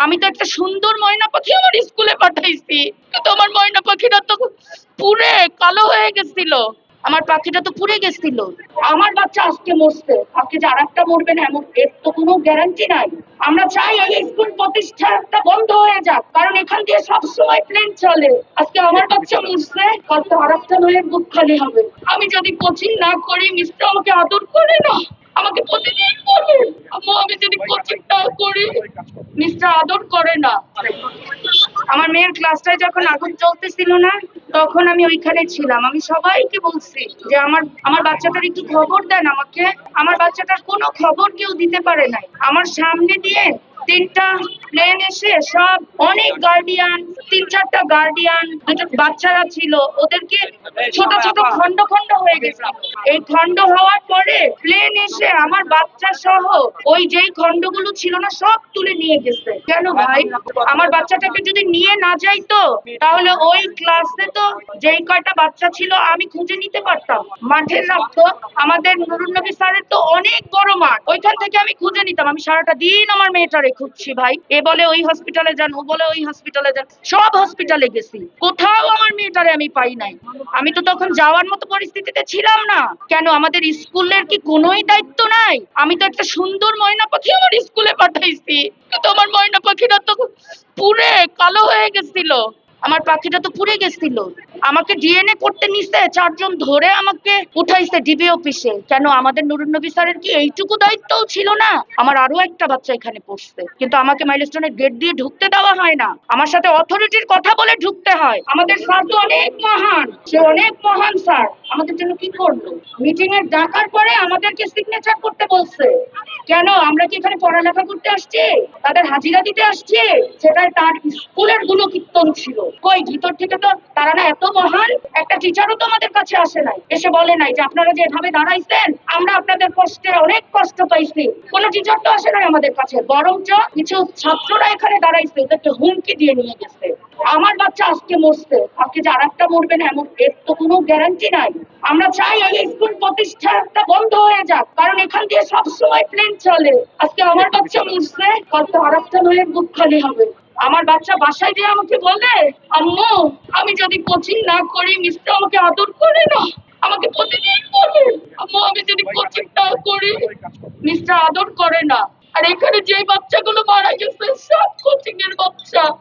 আমি তো একটা সুন্দর ময়না পাখি আমার স্কুলে পাঠাইছি, কিন্তু আমার ময়না পাখিটা তো পুড়ে কালো হয়ে গেছিল। আমার পাখিটা তো পুড়ে গেছিল। আমার বাচ্চা আজকে মরছে, আজকে যে আরেকটা মরবে না এমন এর তো কোনো গ্যারান্টি নাই। আমরা চাই এই স্কুল প্রতিষ্ঠানটা বন্ধ হয়ে যাক, কারণ এখান দিয়ে সবসময় প্লেন চলে। আজকে আমার বাচ্চা মরছে, কালকে আরেকটা মেয়ের বুক খালি হবে। আমি যদি কোচিং না করি, মিস্টার আমাকে আদর করে না, আমাকে প্রতিদিন বলে আম্মু আমি যদি কোচিং না করি মিস্টার আদর করে না। আমার মেয়ের ক্লাসটায় যখন আগুন জ্বলতেছিল না, তখন আমি ওইখানে ছিলাম। আমি সবাইকে বলছি যে আমার আমার বাচ্চাটার একটু খবর দেন আমাকে। আমার বাচ্চাটার কোনো খবর কেউ দিতে পারে নাই। আমার সামনে দিয়ে 3টা প্লেন এসে সব অনেক গার্ডিয়ান, 3-4টা গার্ডিয়ান, দুটো বাচ্চারা ছিল, ওদেরকে ছোট ছোট খন্ড খন্ড হয়ে গেছে। এই খন্ড হওয়ার পরে প্লেন এসে আমার বাচ্চা সহ ওই যেই খন্ডগুলো ছিল না সব তুলে নিয়ে গেছে। কেন ভাই? আমার বাচ্চাটাকে যদি নিয়ে না যাইতো তাহলে ওই ক্লাসে তো যেই কয়টা বাচ্চা ছিল আমি খুঁজে নিতে পারতাম। মাঠের রাখতো আমাদের নুরুন নবী স্যারের তো অনেক বড় মাঠ, ওইখান থেকে আমি খুঁজে নিতাম। আমি সারাটা দিন আমার মেয়েটারে খুঁজছি ভাই। এ বলে ওই হসপিটালে যান, ও বলে ওই হসপিটালে যান, সব হসপিটালে গেছি, কোথাও আমার মেয়েটারে আমি পাই নাই। আমি তো তখন যাওয়ার মতো পরিস্থিতিতে ছিলাম না। কেন আমাদের স্কুলের কি কোনোই দায়িত্ব নাই? আমি তো একটা সুন্দর ময়না পাখি আমার স্কুলে পাঠাইছি, কিন্তু আমার ময়না পাখিটা তো পুড়ে কালো হয়ে গেছিল। আমার পাখিটা তো পুড়ে গেছিল। আমাকে ডিএনএ করতে নিছে, 4জন ধরে আমাকে উঠাইছে ডিবি অফিসে। কেন আমাদের নুরুন নবী স্যারের কি এইটুকু দায়িত্বও ছিল না? আমার আরো একটা বাচ্চা এখানে পড়ছে, কিন্তু আমাকে মাইলস্টোনের গেট দিয়ে ঢুকতে দেওয়া হয় না। আমার সাথে অথরিটির কথা বলে ঢুকতে হয়। আমাদের স্যার তো অনেক মহান, সে অনেক মহান স্যার। আমাদের জন্য কি করলো? মিটিং এর ডাকার পরে আমাদেরকে সিগনেচার করতে বলছে। কেন? আমরা কি এখানে পড়ালেখা করতে আসছি? তাদের হাজিরা দিতে আসছি? সেটা তার স্কুলের গুলো কীর্তন ছিল। কই ভিতর থেকে তো তারা না এত মহান, একটা টিচারও তো আমাদের কাছে আসে নাই, এসে বলে নাই যে আপনারা যে এভাবে দাঁড়াইছেন আমরা আপনাদের কষ্টে অনেক কষ্ট পাইছি। কোনো টিচার তো আসে নাই আমাদের কাছে, বরঞ্চ কিছু ছাত্ররা এখানে দাঁড়াইছে, ওদেরকে হুমকি দিয়ে নিয়ে গেছে। আমার বাচ্চা আজকে মরছে, আজকে যে আরেকটা মরবে না এমন এর তো কোনো গ্যারান্টি নাই। আমরা চাই এই স্কুল প্রতিষ্ঠানটা বন্ধ হয়ে যাক, কারণ এখান দিয়ে সবসময় প্লেন চলে। আজকে আমার বাচ্চা মরছে, কালকে আরেকটা মেয়ের বুক খালি হবে। আমার বাচ্চা বাসায় দিয়ে আমাকে বলে আম্মু আমি যদি কোচিং না করি মিস্টার আমাকে আদর করে না, আমাকে প্রতিদিন বলে আম্মু আমি যদি কোচিং না করি মিস্টার আদর করে না। আর এখানে যে বাচ্চাগুলো মারা গেছে সব কোচিং এর বাচ্চা।